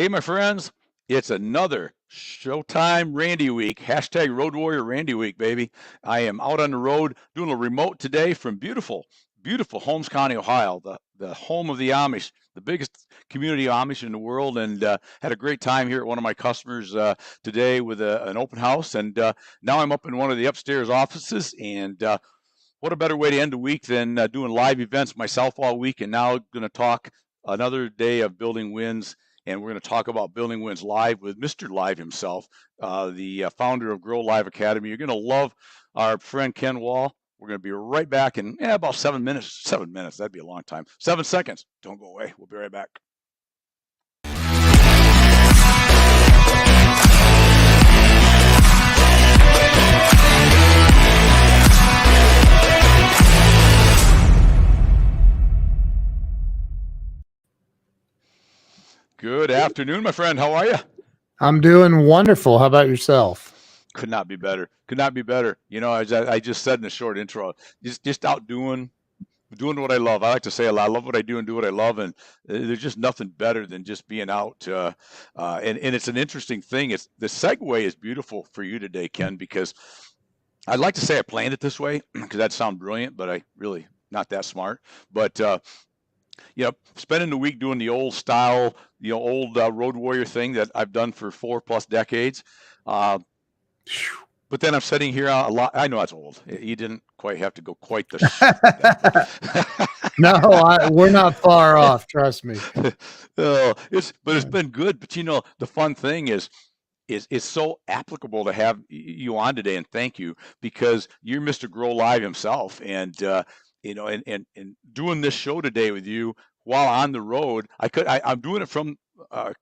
Hey, my friends, it's another Showtime Randy Week. Hashtag Road Warrior Randy Week, baby. I am out on the road doing a remote today from beautiful, beautiful Holmes County, Ohio, the home of the Amish, the biggest community of Amish in the world, and had a great time here at one of my customers today with an open house. And now I'm up in one of the upstairs offices, and what a better way to end the week than doing live events myself all week. And now going to talk another day of building wins. And we're going to talk about building wins live with Mr. Live himself, the founder of Grow Live Academy. You're going to love our friend Ken Wall. We're going to be right back in about 7 minutes. 7 minutes, that'd be a long time. 7 seconds. Don't go away. We'll be right back. Good afternoon, my friend. How are you? I'm doing wonderful. How about yourself? Could not be better. Could not be better. You know, as I just said in the short intro, just out doing what I love. I like to say a lot. I love what I do and do what I love, and there's just nothing better than just being out. And it's an interesting thing. It's the segue is beautiful for you today, Ken, because I'd like to say I planned it this way because that sounds brilliant, but I really not that smart. But spending the week doing the old style, old road warrior thing that I've done for 4+ decades. But then I'm sitting here a lot. I know that's old. You didn't quite have to go quite the. No, we're not far off. Trust me. It's been good. But the fun thing is so applicable to have you on today, and thank you because you're Mr. Grow Live himself, and and doing this show today with you while on the road. I'm doing it from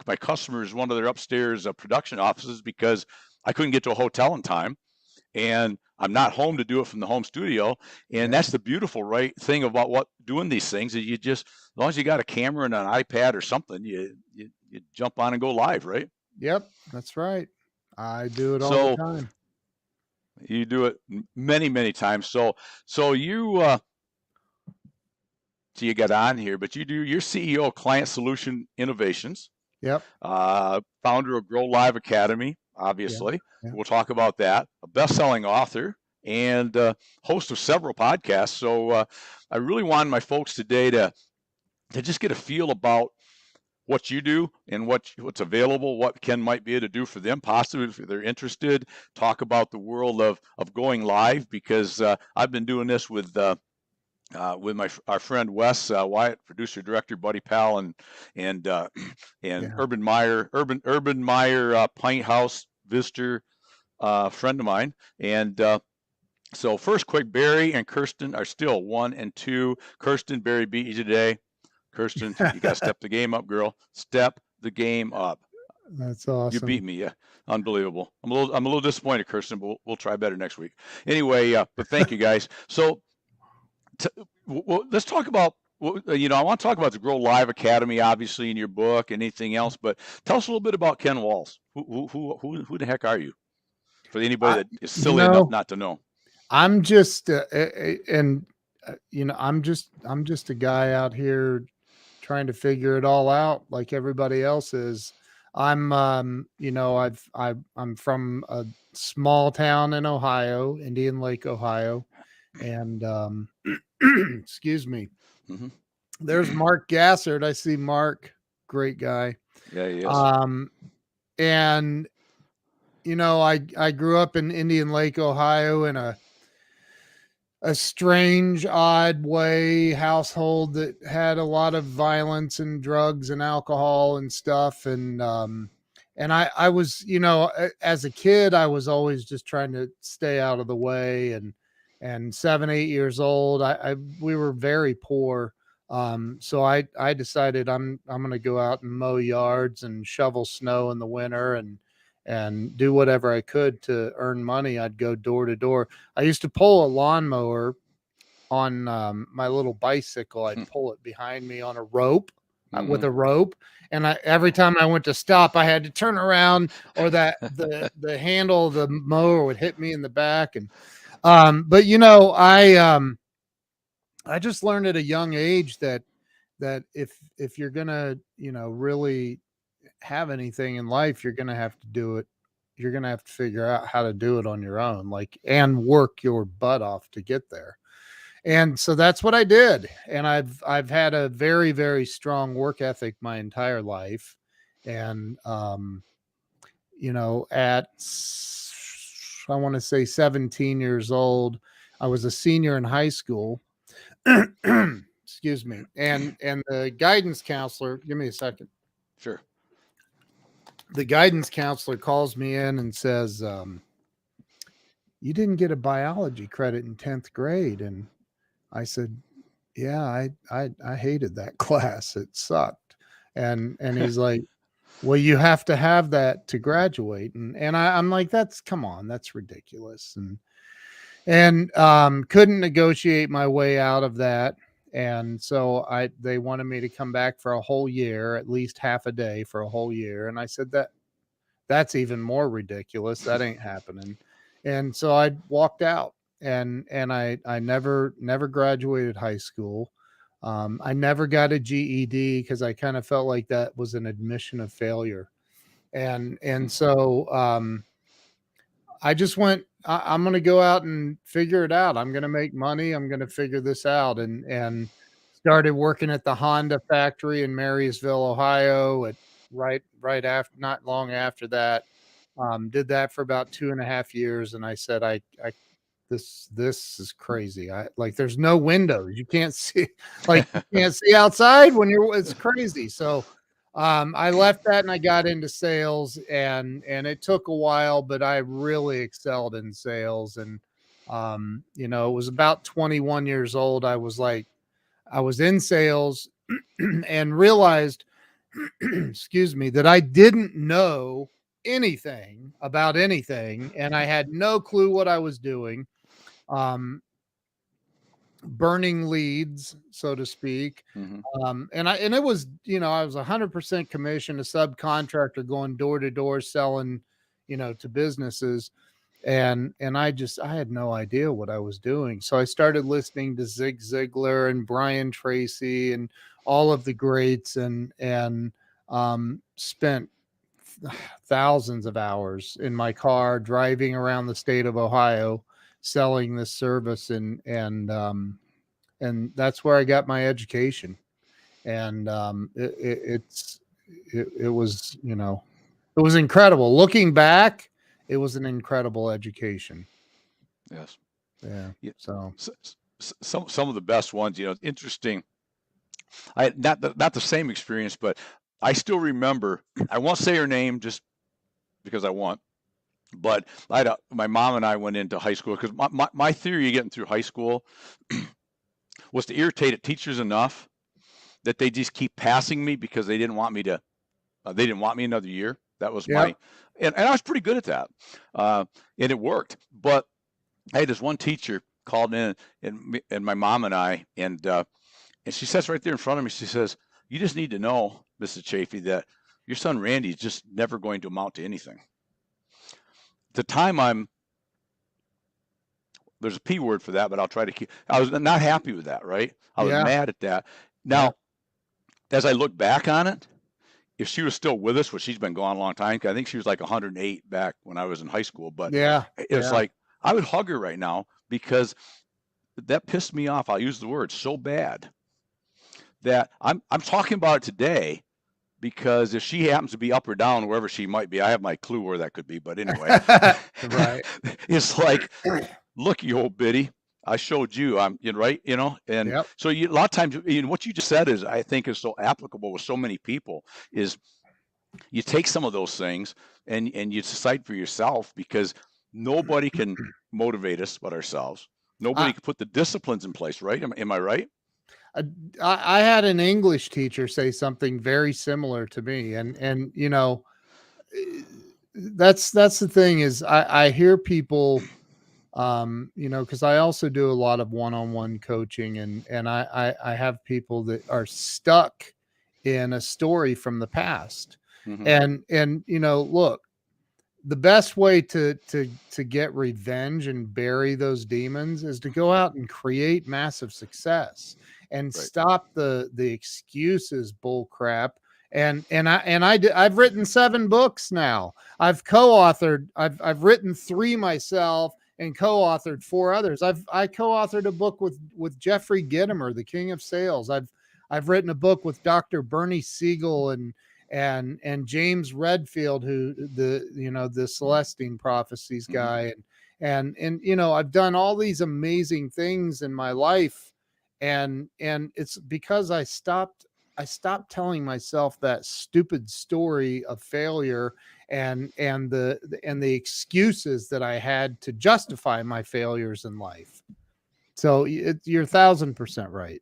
my customers, one of their upstairs production offices because I couldn't get to a hotel in time, and I'm not home to do it from the home studio. And that's the beautiful thing about doing these things is you just, as long as you got a camera and an iPad or something, you jump on and go live, right? Yep, that's right. I do it all the time. You do it many, many times. So you you got on here, but you're CEO of Client Solution Innovations. Yep. Founder of Grow Live Academy, obviously. Yeah. We'll talk about that. A best-selling author and host of several podcasts. So I really wanted my folks today to just get a feel about what you do and what's available, what Ken might be able to do for them, possibly if they're interested. Talk about the world of going live because I've been doing this with our friend Wes Wyatt, producer director, buddy pal, and Urban Meyer Pint House visitor friend of mine. And so first, quick, Barry and Kirsten are still 1 and 2. Kirsten, Barry beat you today. Kirsten, you got to step the game up, girl. Step the game up. That's awesome. You beat me, yeah. Unbelievable. I'm a little disappointed, Kirsten, but we'll try better next week. Anyway, but thank you guys. So. Let's talk about, I want to talk about the Grow Live Academy, obviously, in your book and anything else, but tell us a little bit about Ken Walls. Who the heck are you? For anybody that is silly enough not to know. I'm just, I'm just a guy out here trying to figure it all out like everybody else is. I'm, I'm from a small town in Ohio, Indian Lake, Ohio. And excuse me. Mm-hmm. There's Mark Gassert. I see Mark, great guy. Yeah, he is. And I grew up in Indian Lake, Ohio, in a strange, odd way household that had a lot of violence and drugs and alcohol and stuff. And I was, as a kid, I was always just trying to stay out of the way. And 7, 8 years old, we were very poor. So I decided I'm going to go out and mow yards and shovel snow in the winter and do whatever I could to earn money. I'd go door to door. I used to pull a lawnmower on my little bicycle. I'd pull it behind me on a rope. With a rope, and every time I went to stop, I had to turn around, or the handle of the mower would hit me in the back. And but I just learned at a young age that if you're gonna really have anything in life, you're going to have to do it. You're going to have to figure out how to do it on your own, like, and work your butt off to get there. And so that's what I did. And I've had a very, very strong work ethic my entire life. And, I want to say 17 years old, I was a senior in high school. Excuse me. And the guidance counselor, give me a second. Sure. The guidance counselor calls me in and says, you didn't get a biology credit in 10th grade. And I said, yeah, I hated that class. It sucked. And he's like, well, you have to have that to graduate. And I'm like, come on, that's ridiculous. And couldn't negotiate my way out of that. And so they wanted me to come back for a whole year, at least half a day for a whole year. And I said, that's even more ridiculous. That ain't happening. And so I walked out, and I never graduated high school. I never got a GED because I kind of felt like that was an admission of failure. And so I just went, I'm going to go out and figure it out. I'm going to make money. I'm going to figure this out. And started working at the Honda factory in Marysville, Ohio right after, not long after that. Did that for about 2.5 years. And I said, this is crazy. Like, there's no windows. You can't see, like, you can't see outside when it's crazy. So I left that and I got into sales, and it took a while, but I really excelled in sales. And it was about 21 years old. I was in sales and realized, excuse me, that I didn't know anything about anything, and I had no clue what I was doing. Burning leads, so to speak. Mm-hmm. And it was, I was 100% commission, a subcontractor going door to door selling, to businesses. And I had no idea what I was doing. So I started listening to Zig Ziglar and Brian Tracy and all of the greats, and spent thousands of hours in my car driving around the state of Ohio selling this service. And that's where I got my education. And it was, it was incredible. Looking back, it was an incredible education. Yes. Yeah. So some of the best ones, interesting. I not the same experience, but I still remember. I won't say her name just because I won't. But my mom and I went into high school because my theory of getting through high school was to irritate teachers enough that they just keep passing me because they didn't want me another year. That was and I was pretty good at that, and it worked. But I had this one teacher called in, and my mom and I, and she says right there in front of me, she says, "You just need to know, Mrs. Chafee, that your son Randy is just never going to amount to anything." At the time, there's a P word for that, but I'll try to keep. I was not happy with that, right? I was mad at that. Now, as I look back on it, if she was still with us, which she's been gone a long time, I think she was like 108 back when I was in high school. But it's like I would hug her right now because that pissed me off. I'll use the word so bad that I'm talking about it today. Because if she happens to be up or down, wherever she might be, I have my clue where that could be. But anyway, right. It's like, look, you old biddy, I showed you. I'm right, and so a lot of times, what you just said is, I think, is so applicable with so many people. Is you take some of those things and you decide for yourself, because nobody can motivate us but ourselves. Nobody can put the disciplines in place, right? Am I right? I had an English teacher say something very similar to me, and that's the thing is I hear people, because I also do a lot of one-on-one coaching, and I have people that are stuck in a story from the past. Mm-hmm. And look, the best way to get revenge and bury those demons is to go out and create massive success and stop the excuses bull crap, I've written 7 books now. I've co-authored. I've written 3 myself and co-authored 4 others. I co-authored a book with Jeffrey Gitomer, the King of Sales. I've written a book with Dr. Bernie Siegel and James Redfield, who the Celestine Prophecies guy, and I've done all these amazing things in my life, and it's because I stopped telling myself that stupid story of failure and the excuses that I had to justify my failures in life. So you're 1,000% right.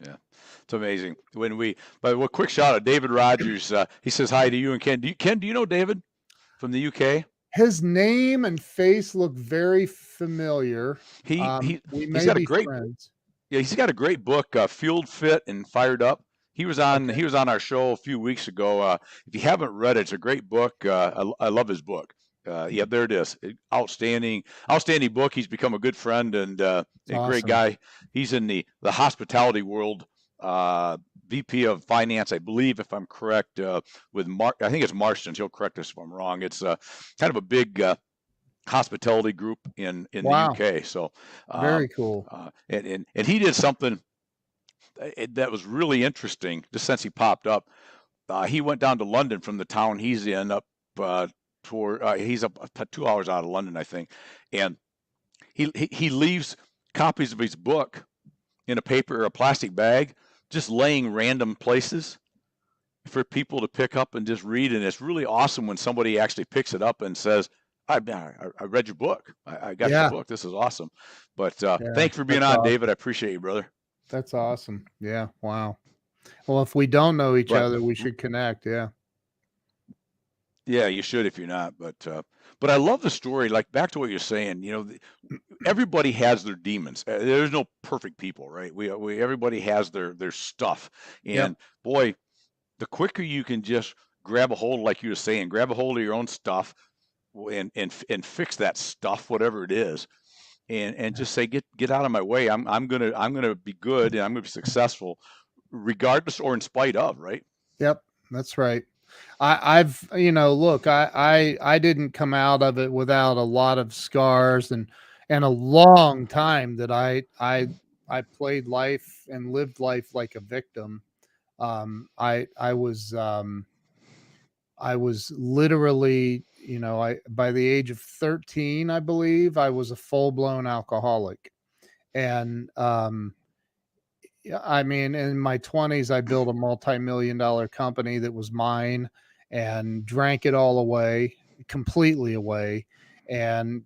Yeah, it's amazing. But a quick shout out, David Rogers. He says hi to you and Ken. Ken, do you know David from the UK? His name and face look very familiar. We may be friends. Yeah, he's got a great book, Fueled, Fit, and Fired Up. He was on our show a few weeks ago. If you haven't read it, it's a great book. I love his book. Yeah, there it is. Outstanding book. He's become a good friend and a great guy. He's in the hospitality world, VP of Finance, I believe, if I'm correct, with Mark. I think it's Marston's. He'll correct us if I'm wrong. It's kind of a big hospitality group in the UK. So very cool. And he did something that was really interesting just since he popped up. He went down to London from the town he's in he's up 2 hours out of London, I think. And he leaves copies of his book in a paper or a plastic bag, just laying random places for people to pick up and just read. And it's really awesome when somebody actually picks it up and says, I read your book. I got your book. This is awesome. But thanks for being on, awesome. David. I appreciate you, brother. That's awesome. Yeah. Wow. Well, if we don't know each other, we should connect. Yeah. Yeah, you should if you're not. But I love the story. Like, back to what you're saying, everybody has their demons. There's no perfect people, right? Everybody has their stuff. And boy, the quicker you can just grab a hold, like you were saying, grab a hold of your own stuff and fix that stuff, whatever it is, and just say, get out of my way. I'm gonna be good and I'm gonna be successful, regardless or in spite of, right? Yep, that's right. I've look, I didn't come out of it without a lot of scars and a long time that I played life and lived life like a victim. I was literally, by the age of 13, I believe, I was a full-blown alcoholic. And I mean, in my 20s, I built a multi-million-dollar company that was mine and drank it all away, completely away. And,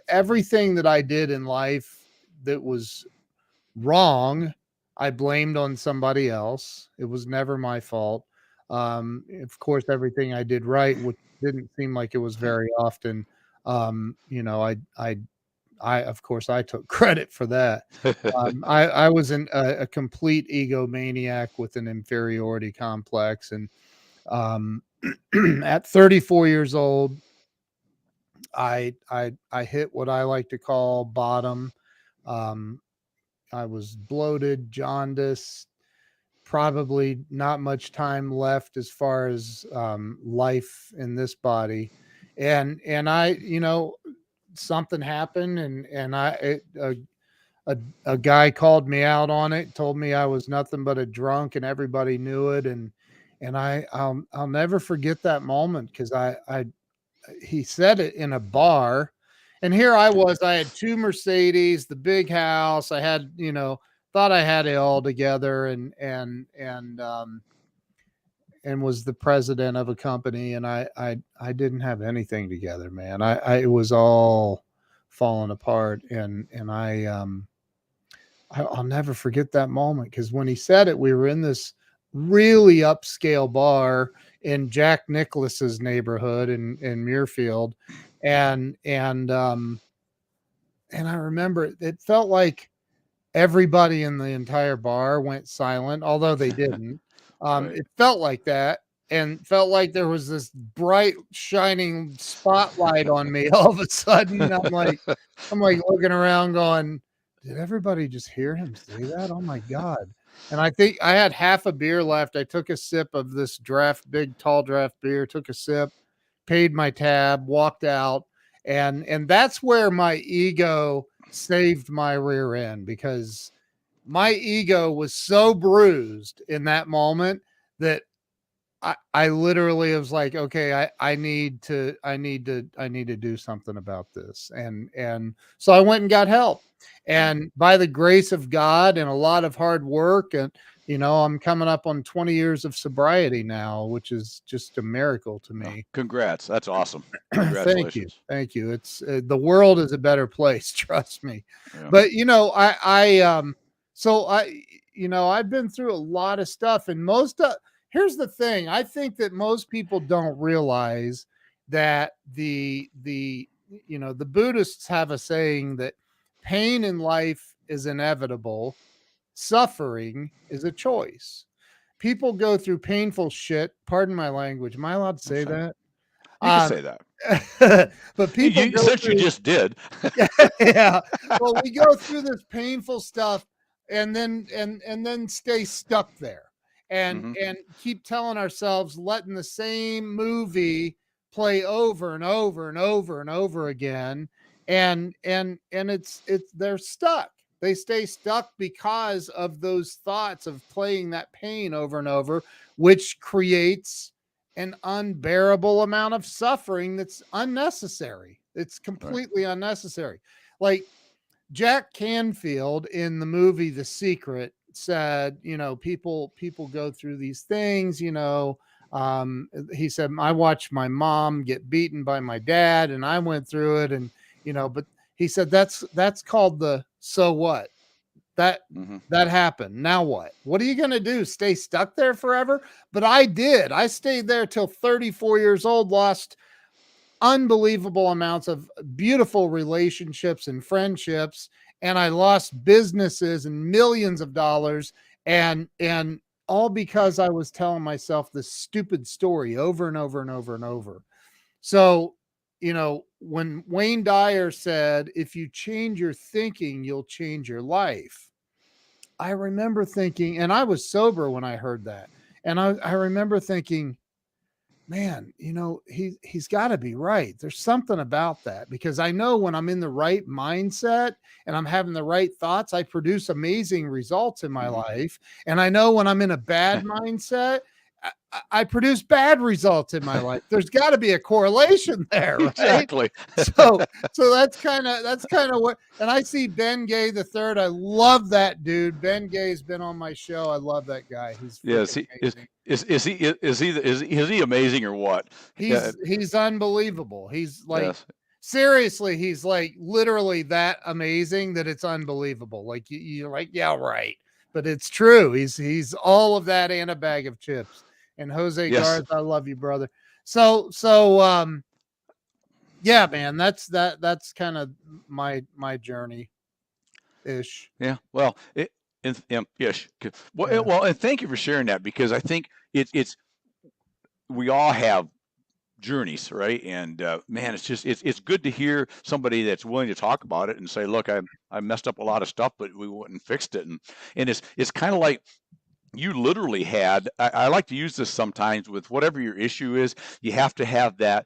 everything that I did in life that was wrong, I blamed on somebody else. It was never my fault. Of course, everything I did right, which didn't seem like it was very often, of course, I took credit for that. I was a complete egomaniac with an inferiority complex. And at 34 years old, I hit what I like to call bottom. I was bloated, jaundiced, probably not much time left as far as life in this body. And I, something happened and a guy called me out on it, told me I was nothing but a drunk and everybody knew it. And I'll never forget that moment, because he said it in a bar, and here I was, I had 2 Mercedes, the big house. I had, thought I had it all together and was the president of a company. And I didn't have anything together, man. It was all falling apart. And I'll never forget that moment, because when he said it, we were in this really upscale bar in Jack Nicklaus's neighborhood in Muirfield. And I remember it felt like everybody in the entire bar went silent, although they didn't. Right. It felt like that, and felt like there was this bright shining spotlight on me all of a sudden. I'm like looking around going, did everybody just hear him say that? Oh my God. And I think I had half a beer left. I took a sip of this big tall draft beer, took a sip, paid my tab, walked out. And that's where my ego saved my rear end, because my ego was so bruised in that moment that I literally was like, okay, I need to do something about this. And so I went and got help. And by the grace of God and a lot of hard work, and I'm coming up on 20 years of sobriety now, which is just a miracle to me. Congrats. That's awesome. Thank you. Congratulations. Thank you. It's the world is a better place, trust me. Yeah. But so I've been through a lot of stuff, and here's the thing. I think that most people don't realize that the Buddhists have a saying that pain in life is inevitable, suffering is a choice. People go through painful shit. Pardon my language. Am I allowed to say that? You can say that. But people you just did. Yeah. Well, we go through this painful stuff and then stay stuck there and keep telling ourselves, letting the same movie play over and over and over and over again. And they're stuck. They stay stuck because of those thoughts of playing that pain over and over, which creates an unbearable amount of suffering that's unnecessary. It's completely unnecessary. Like Jack Canfield in the movie The Secret said, people go through these things, he said, I watched my mom get beaten by my dad and I went through it. And, but he said, that's called the, so what? That happened. Now what? What are you going to do? Stay stuck there forever? But I did. I stayed there till 34 years old, lost unbelievable amounts of beautiful relationships and friendships, and I lost businesses and millions of dollars, and all because I was telling myself this stupid story over and over and over and over. So, when Wayne Dyer said, if you change your thinking, you'll change your life, I remember thinking, and I was sober when I heard that, and I remember thinking, man, he's got to be right. There's something about that, because I know when I'm in the right mindset and I'm having the right thoughts, I produce amazing results in my life. And I know when I'm in a bad mindset, I produce bad results in my life. There's got to be a correlation there, right? Exactly. So that's kind of what. And I see Ben Gay the third. I love that dude. Ben Gay's been on my show. I love that guy. He's is he amazing or what? He's unbelievable. He's like seriously, he's like literally that amazing that it's unbelievable. Like you're like, yeah, right. But it's true. He's all of that and a bag of chips. And Jose Garza, I love you, brother. So yeah, man, that's kind of my journey ish. Yeah. Well, ish. Well, and thank you for sharing that, because I think it's we all have journeys, right? And man, it's good to hear somebody that's willing to talk about it and say, look, I messed up a lot of stuff, but we went and fixed it. And it's kind of like, you literally had, I like to use this sometimes with whatever your issue is, you have to have that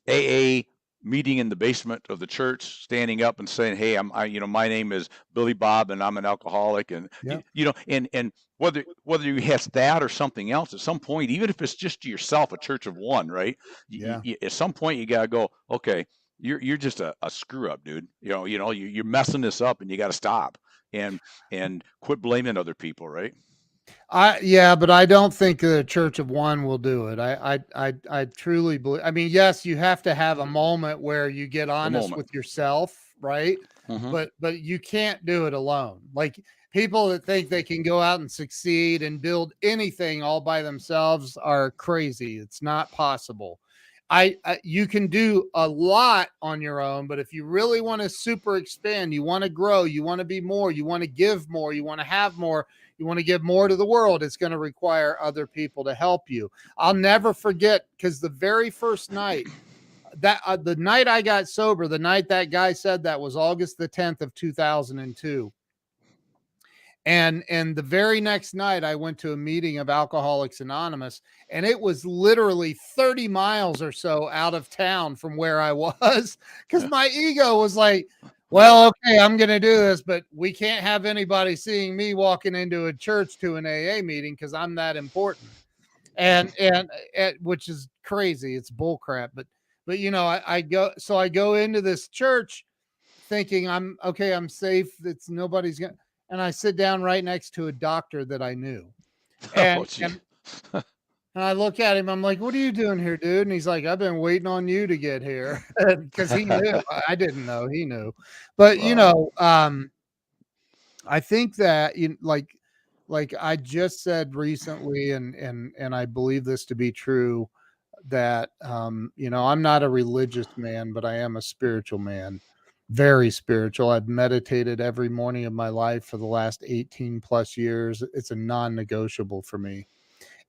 AA meeting in the basement of the church, standing up and saying, hey, my name is Billy Bob and I'm an alcoholic. And, and whether you have that or something else, at some point, even if it's just to yourself, a church of one, right? At some point you got to go, okay, you're just a screw up, dude. You're messing this up and you got to stop and quit blaming other people, right? But I don't think the Church of One will do it. I truly believe. I mean, yes, you have to have a moment where you get honest with yourself, right? But you can't do it alone. Like people that think they can go out and succeed and build anything all by themselves are crazy. It's not possible. You can do a lot on your own, but if you really want to super expand, you want to grow, you want to be more, you want to give more, you want to have more, you want to give more to the world, it's going to require other people to help you. I'll never forget, because the very first night that the night I got sober, the night that guy said that was August the 10th of 2002. And the very next night I went to a meeting of Alcoholics Anonymous, and it was literally 30 miles or so out of town from where I was, because my ego was like, well, okay, I'm going to do this, but we can't have anybody seeing me walking into a church to an AA meeting because I'm that important. And which is crazy. It's bull crap. But I go into this church thinking I'm okay, I'm safe. It's nobody's gonna, and I sit down right next to a doctor that I knew. Oh, And gee. and I look at him, I'm like, what are you doing here, dude? And he's like, I've been waiting on you to get here. Because he knew. I didn't know, he knew. But Wow. I think that like I just said recently, and I believe this to be true, that I'm not a religious man, but I am a spiritual man. Very spiritual. I've meditated every morning of my life for the last 18 plus years. It's a non-negotiable for me.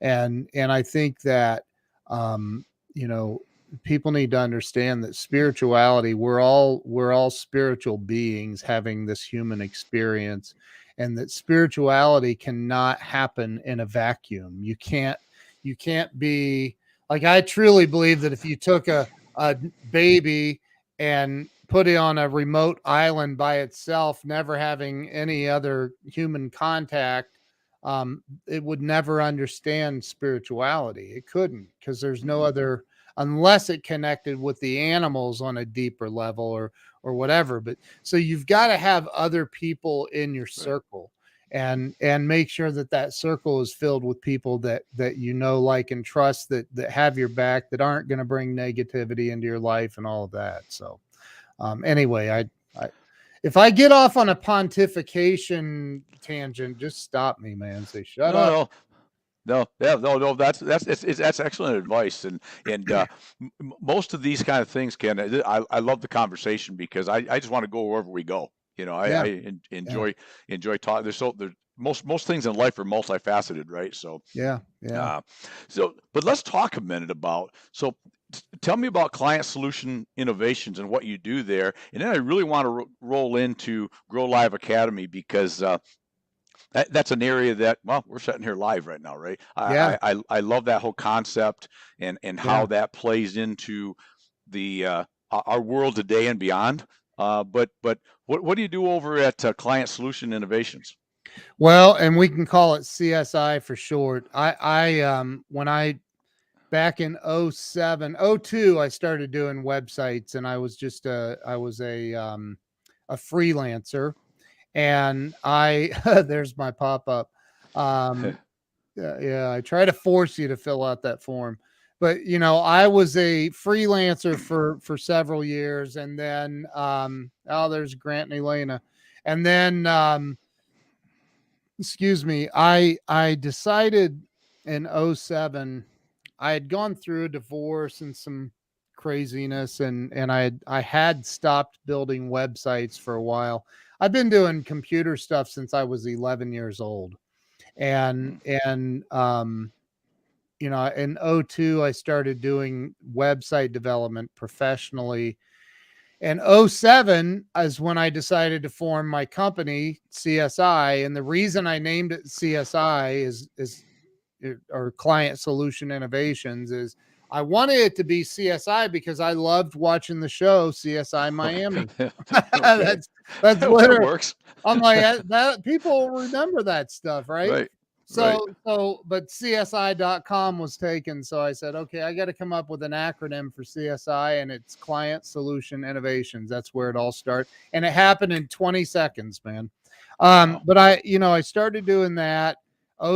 And I think that um, you know, people need to understand that spirituality, we're all spiritual beings having this human experience, and that spirituality cannot happen in a vacuum. You can't be like, I truly believe that if you took a baby and put it on a remote island by itself, never having any other human contact, it would never understand spirituality. It couldn't, because there's no other, unless it connected with the animals on a deeper level, or whatever. But so you've got to have other people in your Right. circle, and make sure that that circle is filled with people that like, and trust, that have your back, that aren't going to bring negativity into your life and all of that. So anyway, I if I get off on a pontification tangent, just stop me, man. Say, shut No, up. no, no, yeah, no, no. That's excellent advice, and most of these kind of things, Ken. I love the conversation because I just want to go wherever we go. Yeah, yeah, Enjoy talking. There's most things in life are multifaceted, right? yeah, yeah. Uh, but let's talk a minute about. So, tell me about Client Solution Innovations and what you do there, and then I really want to roll into Grow Live Academy because that's an area that, well, we're sitting here live right now, right? Yeah, I love that whole concept and how yeah. that plays into the our world today and beyond. But what do you do over at Client Solution Innovations? Well, and we can call it CSI for short. When I back in '07, '02, I started doing websites, and I was a freelancer, and I there's my pop up. Um, yeah, I try to force you to fill out that form. But I was a freelancer for several years, and then oh, there's Grant and Elena. And then excuse me, I decided in '07, I had gone through a divorce and some craziness, and I had stopped building websites for a while. I've been doing computer stuff since I was 11 years old. and Mm, and in '02 I started doing website development professionally. And '07 is when I decided to form my company, CSI. And the reason I named it CSI is or Client Solution Innovations, is I wanted it to be CSI because I loved watching the show CSI okay. Miami. Okay. That's That literally, works. I'm like, that people remember that stuff, right? Right. Right. But CSI.com was taken. So I said, okay, I got to come up with an acronym for CSI, and it's Client Solution Innovations. That's where it all started. And it happened in 20 seconds, man. Wow. But I started doing that.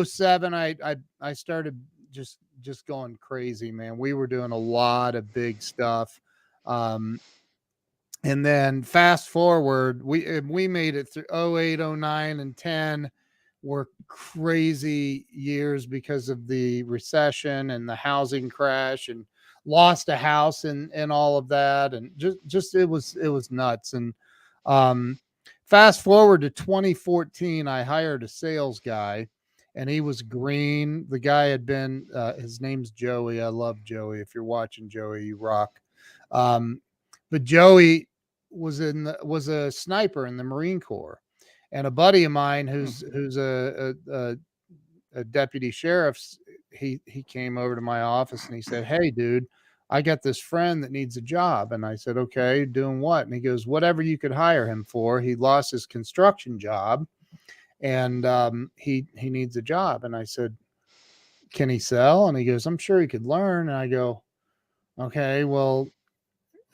'07, I started just going crazy, man. We were doing a lot of big stuff. Um, and then fast forward, we made it through '08, '09, and 10 were crazy years because of the recession and the housing crash, and lost a house and all of that. And just it was nuts. And um fast forward to 2014, I hired a sales guy, and he was green. The guy had been his name's Joey. I love Joey. If you're watching, Joey, you rock. um but Joey was a sniper in the Marine Corps. And a buddy of mine who's a deputy sheriff, he came over to my office and he said, "Hey, dude, I got this friend that needs a job." And I said, "Okay, doing what?" And he goes, "Whatever you could hire him for. He lost his construction job, and he needs a job." And I said, "Can he sell?" And he goes, "I'm sure he could learn." And I go, "Okay, well,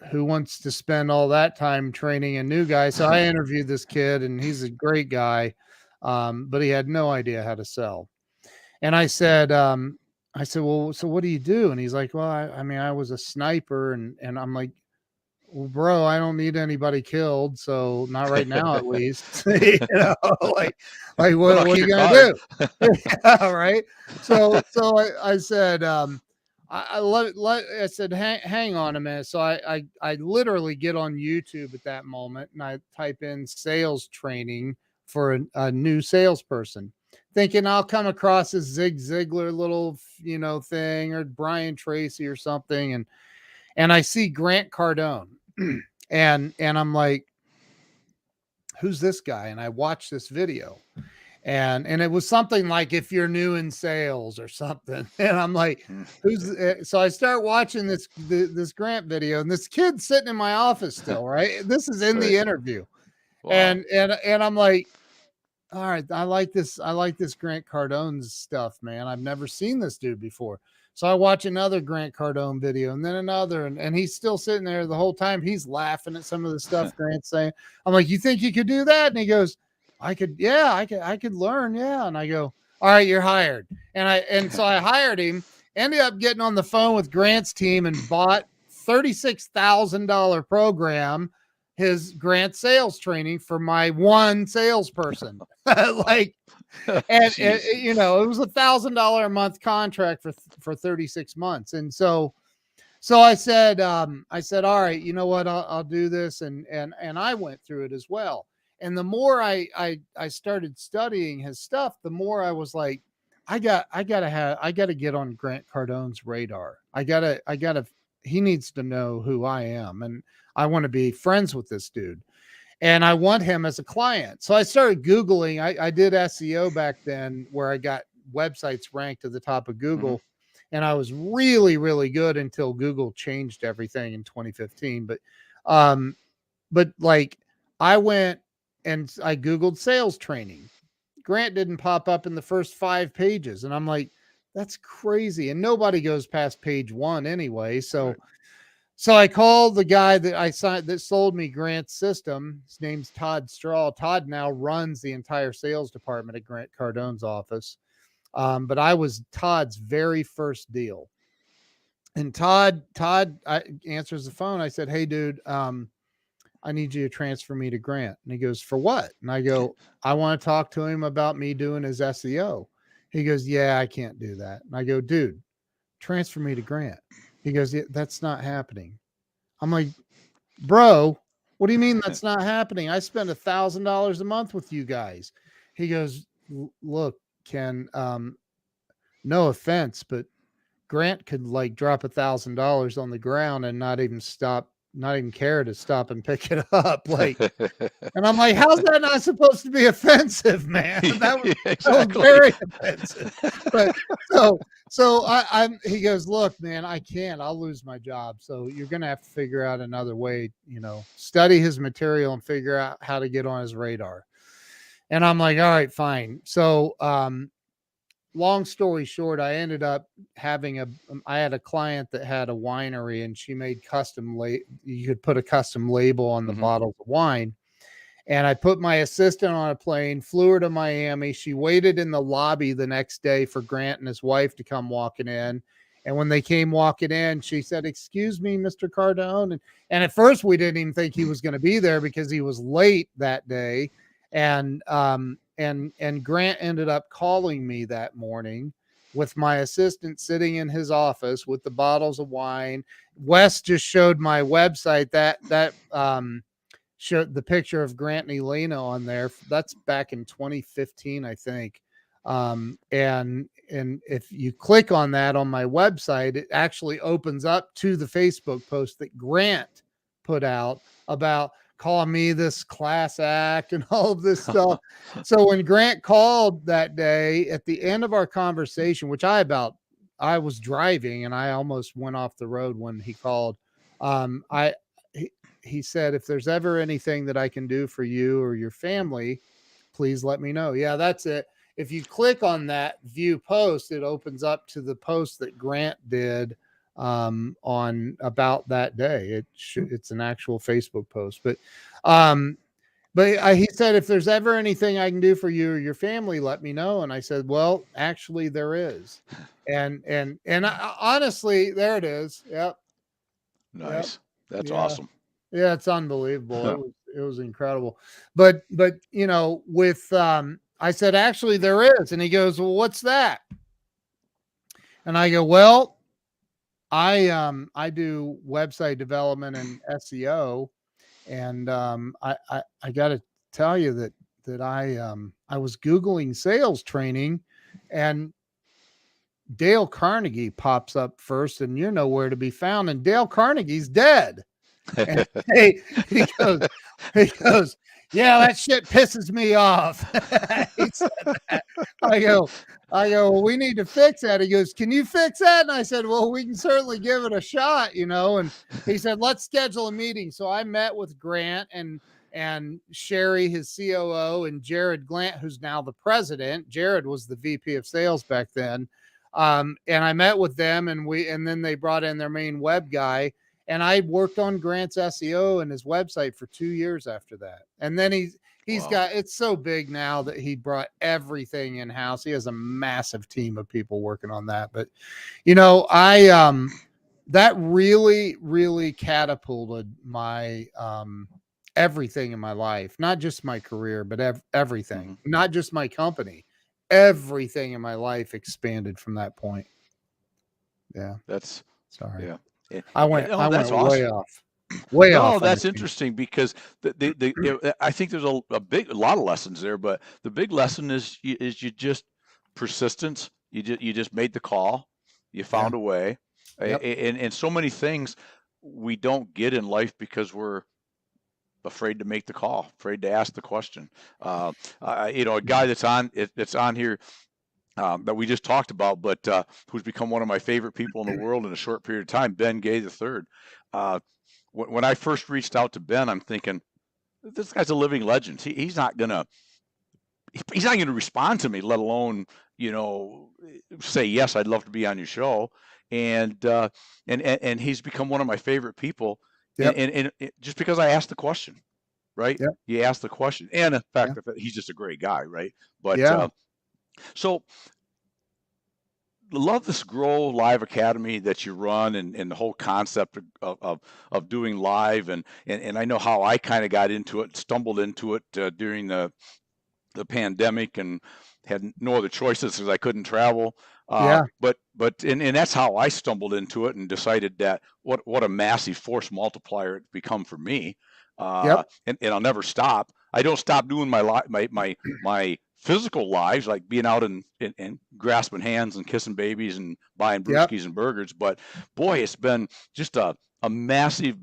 who wants to spend all that time training a new guy?" So I interviewed this kid, and he's a great guy, but he had no idea how to sell. And I said, "Well, so what do you do?" And he's like, "Well, I mean, I was a sniper." And I'm like, "Well, bro, I don't need anybody killed. So not right now, at least." Like, But I'll what are keep you your going card. to do? Yeah, right. So I said, I said, hang on a minute. So I literally get on YouTube at that moment and I type in sales training for a new salesperson, thinking I'll come across a Zig Ziglar little, thing, or Brian Tracy or something. And I see Grant Cardone and I'm like, "Who's this guy?" And I watched this video and it was something like, "If you're new in sales," or something. And I'm like, so I start watching this Grant video, and this kid's sitting in my office still, right? This is in the Right. interview. Wow. And I'm like, "All right, I like this Grant Cardone's stuff, man. I've never seen this dude before." So I watch another Grant Cardone video and then another, and he's still sitting there the whole time. He's laughing at some of the stuff Grant's saying. I'm like, "You think you could do that?" And he goes, "I could, yeah, I could learn, yeah." And I go, "All right, you're hired." And so I hired him, ended up getting on the phone with Grant's team and bought $36,000 program, his Grant sales training, for my one salesperson. Like, and Jeez. it was $1,000 a month contract for 36 months. And so I said, "All right, you know what? I'll do this." And I went through it as well. And the more I started studying his stuff, the more I was like, I gotta get on Grant Cardone's radar. He needs to know who I am, and I want to be friends with this dude, and I want him as a client. So I started Googling. I did SEO back then, where I got websites ranked to the top of Hmm. Google. And I was really, really good until Google changed everything in 2015. Um, but like, I went and I Googled sales training. Grant didn't pop up in the first 5 pages. And I'm like, that's crazy. And nobody goes past page 1 anyway. So Right. so I called the guy that sold me Grant's system. His name's Todd Straw. Todd now runs the entire sales department at Grant Cardone's office. But I was Todd's very first deal. And Todd answers the phone. I said, "Hey, dude, I need you to transfer me to Grant." And he goes, "For what?" And I go, "I want to talk to him about me doing his SEO." He goes, "Yeah, I can't do that." And I go, "Dude, transfer me to Grant." He goes, "Yeah, that's not happening." I'm like, "Bro, what do you mean that's not happening? I spend $1,000 a month with you guys." He goes, "Look, Ken, no offense, but Grant could like drop $1,000 on the ground and not even care to stop and pick it up." Like, and I'm like, "How's that not supposed to be offensive, man?" That was Yeah, that was exactly. very offensive. But he goes, "Look, man, I can't. I'll lose my job. So you're gonna have to figure out another way, study his material and figure out how to get on his radar." And I'm like, "All right, fine." So long story short, I ended up I had a client that had a winery, and she made you could put a custom label on the Hmm. bottles of wine. And I put my assistant on a plane, flew her to Miami. She waited in the lobby the next day for Grant and his wife to come walking in. And when they came walking in, she said, "Excuse me, Mr. Cardone." And at first we didn't even think he was going to be there because he was late that day. And Grant ended up calling me that morning with my assistant sitting in his office with the bottles of wine. Wes just showed my website that showed the picture of Grant and Elena on there. That's back in 2015, I think. And if you click on that on my website, it actually opens up to the Facebook post that Grant put out about calling me this class act and all of this stuff. So when Grant called that day at the end of our conversation, which I was driving and I almost went off the road when he called. I he said, if there's ever anything that I can do for you or your family, please let me know. Yeah, that's it. If you click on that view post, it opens up to the post that Grant did on about that day. It's an actual Facebook post, but he said, if there's ever anything I can do for you or your family, let me know. And I said, well, actually there is. And honestly, there it is. Yep. Nice. Yep. That's Yeah. awesome. Yeah, it's unbelievable. It was incredible. But with I said, actually there is. And he goes, well, what's that? And I go, well, I do website development and SEO. And I got to tell you that I was Googling sales training, and Dale Carnegie pops up first, and you're nowhere to be found. And Dale Carnegie's dead. And he goes, yeah, that shit pisses me off. He said that. I go, well, we need to fix that. He goes, can you fix that? And I said, well, we can certainly give it a shot, And he said, let's schedule a meeting. So I met with Grant and Sherry, his COO, and Jared Glant, who's now the president. Jared was the VP of sales back then. And I met with them, and then they brought in their main web guy. And I worked on Grant's SEO and his website for 2 years after that. And then he's wow. got, it's so big now that he brought everything in house. He has a massive team of people working on that. But, that really, really catapulted my, everything in my life, not just my career, but everything, not just my company, everything in my life expanded from that point. Yeah. That's sorry. Yeah. I went awesome. way off. Way off. No, that's interesting because I think there's a lot of lessons there, but the big lesson is you just persistence. You just made the call. You found a way, and so many things we don't get in life because we're afraid to make the call, afraid to ask the question. A guy that's on here. That we just talked about, but who's become one of my favorite people in the world in a short period of time, Ben Gay III. When I first reached out to Ben, I'm thinking, this guy's a living legend. He's not gonna respond to me, let alone say yes, I'd love to be on your show. And he's become one of my favorite people. Yep. And just because I asked the question, right? Yep. You asked the question, and in fact, he's just a great guy, right? But so love this Grow Live Academy that you run, and the whole concept of doing live, and I know how I kind of got into it, stumbled into it during the pandemic, and had no other choices because I couldn't travel. But that's how I stumbled into it and decided that what a massive force multiplier it's become for me. And I'll never stop. I don't stop doing my physical lives, like being out and grasping hands and kissing babies and buying brewskis and burgers. But boy, it's been just a massive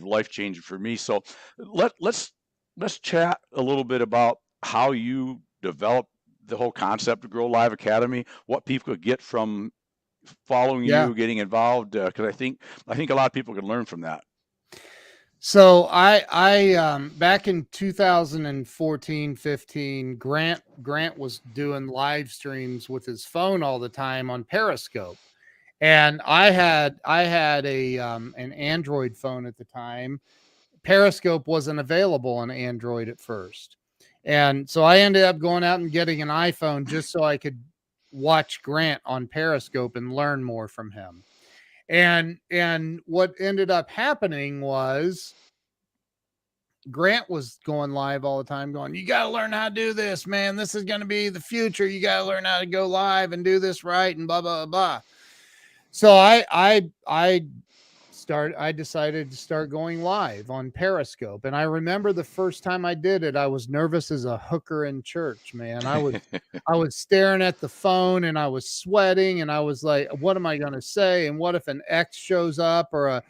life changer for me. So let's chat a little bit about how you developed the whole concept of Grow Live Academy, what people could get from following you, getting involved, because I think a lot of people can learn from that. So I back in 2014, 15, Grant was doing live streams with his phone all the time on Periscope. And I had a an Android phone at the time. Periscope wasn't available on Android at first. And so I ended up going out and getting an iPhone just so I could watch Grant on Periscope and learn more from him. And what ended up happening was Grant was going live all the time going, you got to learn how to do this, man. This is going to be the future. You got to learn how to go live and do this right and blah, blah, blah. So I decided to start going live on Periscope. And I remember the first time I did it, I was nervous as a hooker in church, man. I was staring at the phone and I was sweating and I was like, what am I going to say? And what if an X shows up or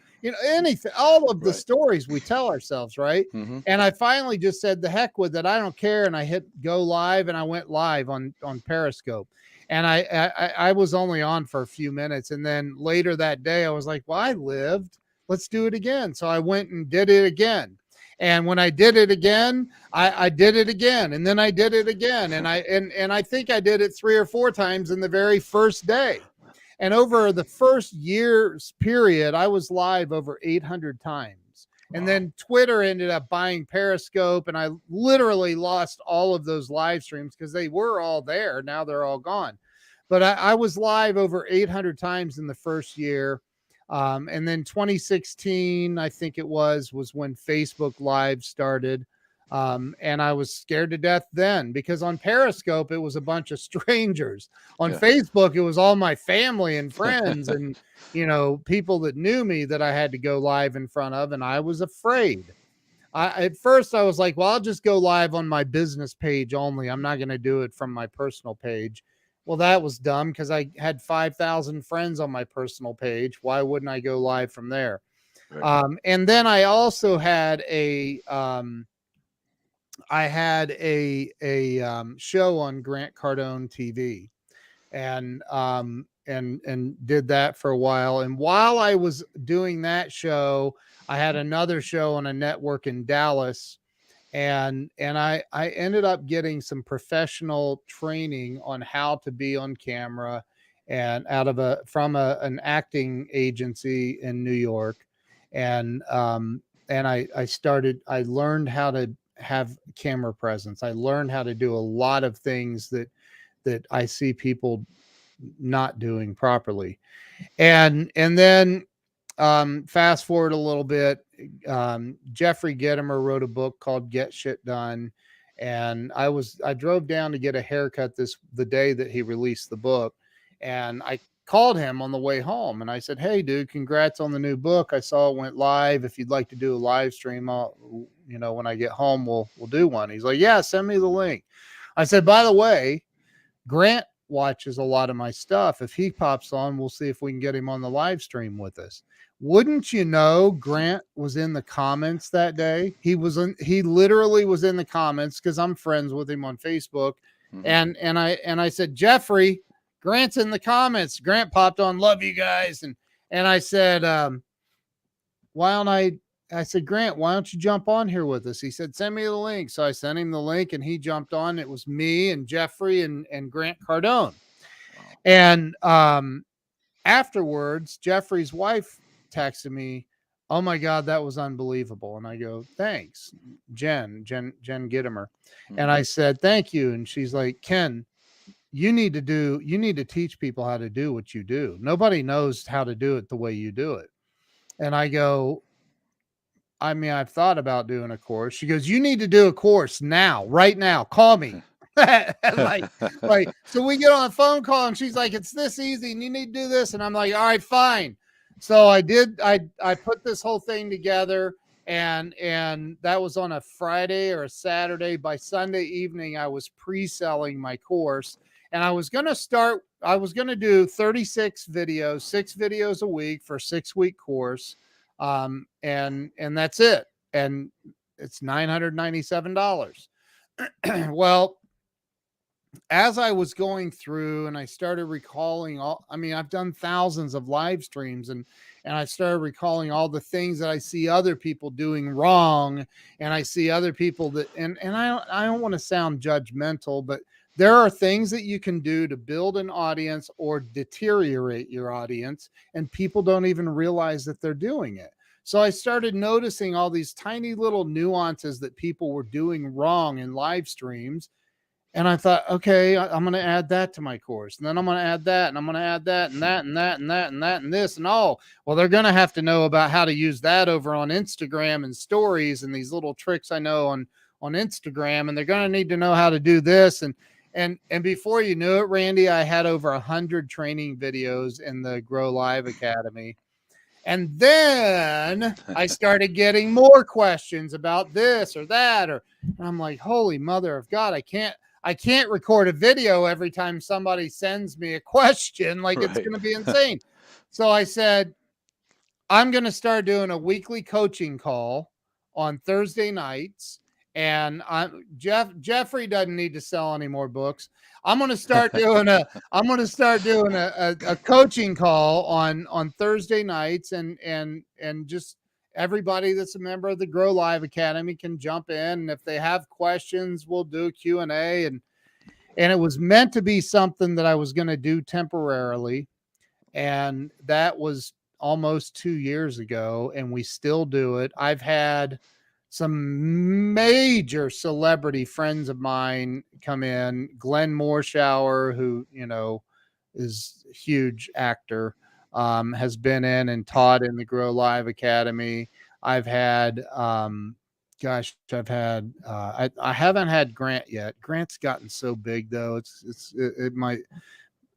anything, all of the Right. stories we tell ourselves, right? Mm-hmm. And I finally just said, the heck with it. I don't care. And I hit go live, and I went live on Periscope. And I was only on for a few minutes. And then later that day, I was like, well, I lived. Let's do it again. So I went and did it again. And when I did it again, I did it again. And then I did it again. And I think I did it 3 or 4 times in the very first day. And over the first year's period, I was live over 800 times. And Wow. then Twitter ended up buying Periscope, and I literally lost all of those live streams because they were all there. Now they're all gone. But I was live over 800 times in the first year. And then 2016, I think it was when Facebook Live started. And I was scared to death then, because on Periscope, it was a bunch of strangers. On Facebook, it was all my family and friends and, people that knew me that I had to go live in front of. And I was afraid. At first I was like, well, I'll just go live on my business page only. I'm not going to do it from my personal page. Well, that was dumb, because I had 5,000 friends on my personal page. Why wouldn't I go live from there? Right. And then I also had a show on Grant Cardone TV, and did that for a while. And while I was doing that show, I had another show on a network in Dallas. And I ended up getting some professional training on how to be on camera, and from an acting agency in New York. And I learned how to have camera presence. I learned how to do a lot of things that I see people not doing properly. And then fast forward a little bit, Jeffrey Gitomer wrote a book called Get Shit Done. And I drove down to get a haircut the day that he released the book. And I called him on the way home, and I said, hey dude, congrats on the new book. I saw it went live. If you'd like to do a live stream, when I get home, we'll do one. He's like, yeah, send me the link. I said, by the way, Grant watches a lot of my stuff. If he pops on, we'll see if we can get him on the live stream with us. Wouldn't you know, Grant was in the comments that day. He literally was in the comments, because I'm friends with him on Facebook. Mm-hmm. And I said, Jeffrey, Grant's in the comments. Grant popped on, love you guys. And I said, I said, Grant, why don't you jump on here with us? He said, send me the link. So I sent him the link, and he jumped on. It was me and Jeffrey and Grant Cardone. And afterwards, Jeffrey's wife texted me, oh my God, that was unbelievable. And I go, thanks, Jen Gitomer. Mm-hmm. And I said, thank you. And she's like, Ken, you need to teach people how to do what you do. Nobody knows how to do it the way you do it. And I go, I mean, I've thought about doing a course. She goes, you need to do a course now, right now. Call me. like, so we get on a phone call, and she's like, it's this easy and you need to do this. And I'm like, all right, fine. So I put this whole thing together, and that was on a Friday or a Saturday. By Sunday evening, I was pre-selling my course, and I was going to do 36 videos, 6 videos a week for a 6-week course. And that's it. And it's $997. Well, as I was going through and I started recalling I've done thousands of live streams, and I started recalling all the things that I see other people doing wrong. And I see other people that, and I don't want to sound judgmental, but there are things that you can do to build an audience or deteriorate your audience, and people don't even realize that they're doing it. So I started noticing all these tiny little nuances that people were doing wrong in live streams. And I thought, okay, I'm going to add that to my course. And then I'm going to add that, and I'm going to add that, and that, and that, and that, and that, and this, and all. Well, they're going to have to know about how to use that over on Instagram and stories, and these little tricks I know on Instagram. And they're going to need to know how to do this. And before you knew it, Randy, I had over 100 training videos in the Grow Live Academy. And then I started getting more questions about this or that, and I'm like, holy mother of God, I can't record a video every time somebody sends me a question. Like, right. It's going to be insane. So I said, I'm going to start doing a weekly coaching call on Thursday nights. And Jeffrey doesn't need to sell any more books. I'm going to start doing a coaching call on Thursday nights, and just everybody that's a member of the Grow Live Academy can jump in. And if they have questions, we'll do a Q&A. And it was meant to be something that I was going to do temporarily. And that was almost 2 years ago, and we still do it. I've had some major celebrity friends of mine come in. Glenn Morshower, who, is a huge actor, has been in and taught in the Grow Live Academy. I've had, I haven't had Grant yet. Grant's gotten so big though. It might,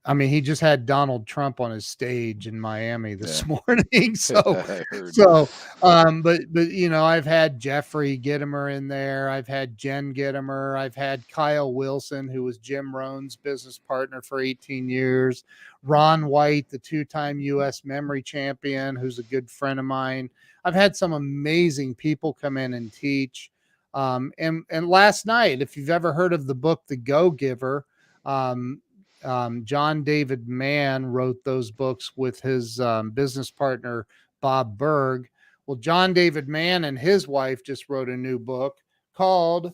I mean, he just had Donald Trump on his stage in Miami this morning. But I've had Jeffrey Gitomer in there. I've had Jen Gitomer. I've had Kyle Wilson, who was Jim Rohn's business partner for 18 years. Ron White, the 2-time U.S. memory champion, who's a good friend of mine. I've had some amazing people come in and teach. And last night, if you've ever heard of the book, The Go-Giver, John David Mann wrote those books with his business partner, Bob Berg. Well, John David Mann and his wife just wrote a new book called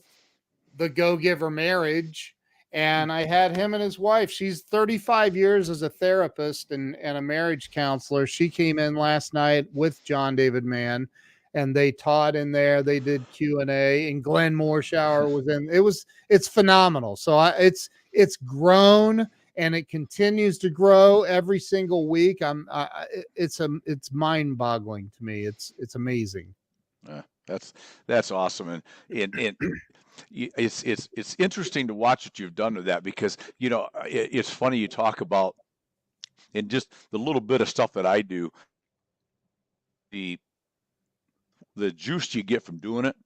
The Go-Giver Marriage. And I had him and his wife. She's 35 years as a therapist and a marriage counselor. She came in last night with John David Mann, and they taught in there. They did Q&A, and Glenn Morshower was in. It's phenomenal. So it's grown, and it continues to grow every single week. It's mind-boggling to me. It's amazing. That's awesome, and it's interesting to watch what you've done with that, because it's funny you talk about, and just the little bit of stuff that I do, the juice you get from doing it.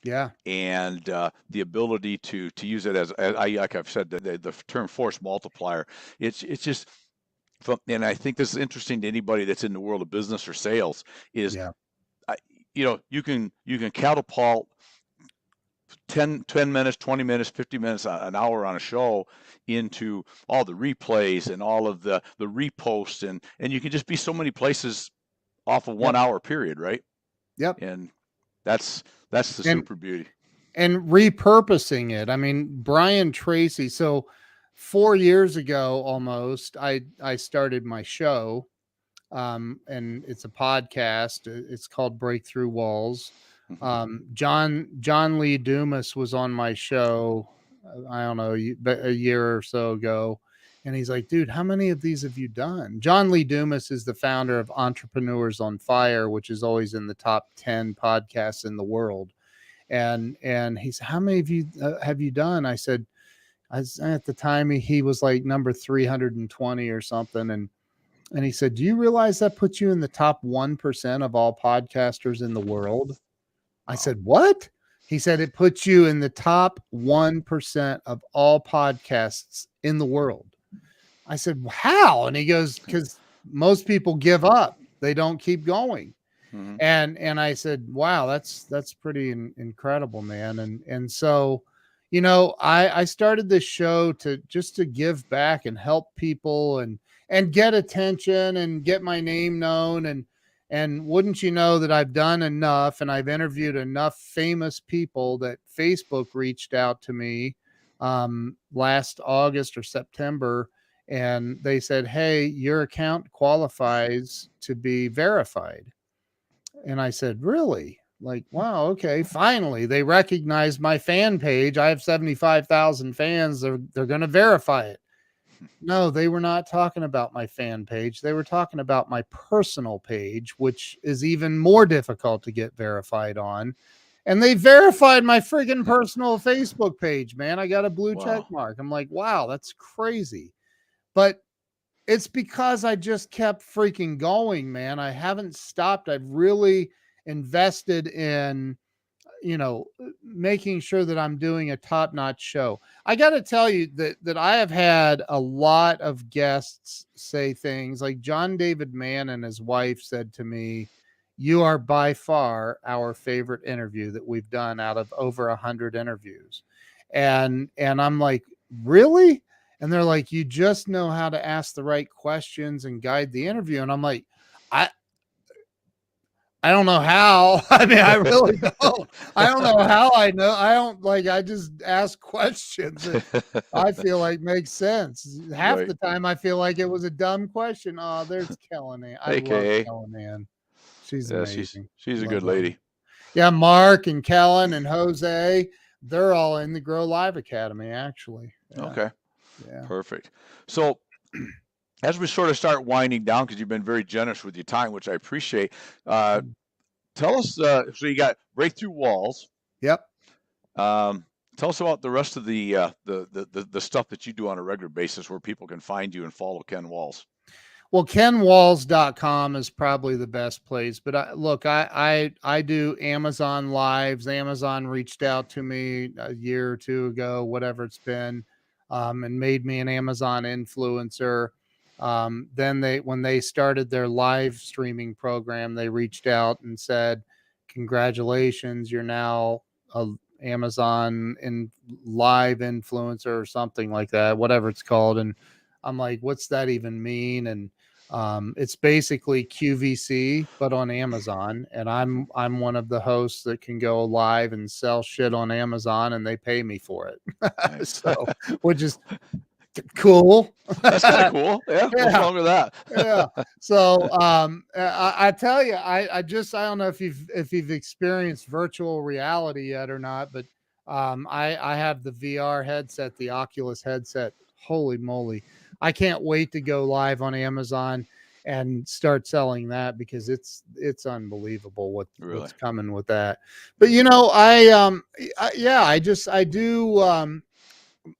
Yeah. And the ability to use it as like I've said, the term force multiplier. It's just, and I think this is interesting to anybody that's in the world of business or sales, is, you can catapult 10 minutes, 20 minutes, 50 minutes, an hour on a show into all the replays and all of the reposts, and you can just be so many places off of 1 hour period, right? Yep. And that's the super beauty. And repurposing it. I mean, Brian Tracy. So 4 years ago, almost, I started my show, and it's a podcast. It's called Breakthrough Walls. John Lee Dumas was on my show, I don't know, a year or so ago. And he's like, dude, how many of these have you done? John Lee Dumas is the founder of Entrepreneurs on Fire, which is always in the top 10 podcasts in the world. And he said, how many of you have you done? I said, at the time he was like number 320 or something. And he said, do you realize that puts you in the top 1% of all podcasters in the world? I said, what? He said, it puts you in the top 1% of all podcasts in the world. I said, how? And he goes, because most people give up. They don't keep going. Mm-hmm. And I said, wow, that's pretty incredible, man. And so, I started this show to give back and help people and get attention and get my name known. And wouldn't you know that I've done enough, and I've interviewed enough famous people that Facebook reached out to me last August or September, and they said, hey, your account qualifies to be verified. And I said, really? Like, wow, okay, finally they recognize my fan page. I have 75,000 fans. They're going to verify it. No, they were not talking about my fan page. They were talking about my personal page, which is even more difficult to get verified on. And they verified my friggin' personal Facebook page, man. I got a blue check mark. I'm like, wow, that's crazy. But it's because I just kept freaking going, man. I haven't stopped. I've really invested in, making sure that I'm doing a top-notch show. I got to tell you that I have had a lot of guests say things like John David Mann and his wife said to me, "You are by far our favorite interview that we've done out of over 100 interviews." And I'm like, "Really?" And they're like, "You just know how to ask the right questions and guide the interview." And I'm like, I don't know how. I mean, I really don't. I don't know how I know. I just ask questions that I feel like makes sense. Half Right. the time I feel like it was a dumb question. Oh, there's Kellyanne. I love AKA. Kellyanne. She's Yeah, amazing. she's a Love good her. lady. Yeah, Mark and Kellen and Jose, they're all in the Grow Live Academy, actually. Yeah. Okay. Yeah. Perfect. So as we sort of start winding down, because you've been very generous with your time, which I appreciate, tell us, so you got Breakthrough Walls. Yep. Tell us about the rest of the stuff that you do on a regular basis where people can find you and follow Ken Walls. Well, kenwalls.com is probably the best place, but I do Amazon lives. Amazon reached out to me a year or two ago, whatever it's been, and made me an Amazon influencer. Then when they started their live streaming program, they reached out and said, "Congratulations, you're now a Amazon in live influencer," or something like that, whatever it's called. And I'm like, "What's that even mean?" And it's basically QVC, but on Amazon. And I'm one of the hosts that can go live and sell shit on Amazon, and they pay me for it. Nice. So, which is cool. That's kind of cool. Yeah. What's wrong with that? Yeah. So I tell you, I don't know if you've experienced virtual reality yet or not, but I have the VR headset, the Oculus headset. Holy moly. I can't wait to go live on Amazon and start selling that, because it's unbelievable what's coming with that. But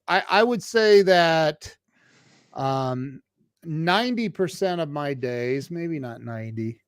I would say that 90% of my days, maybe not 90,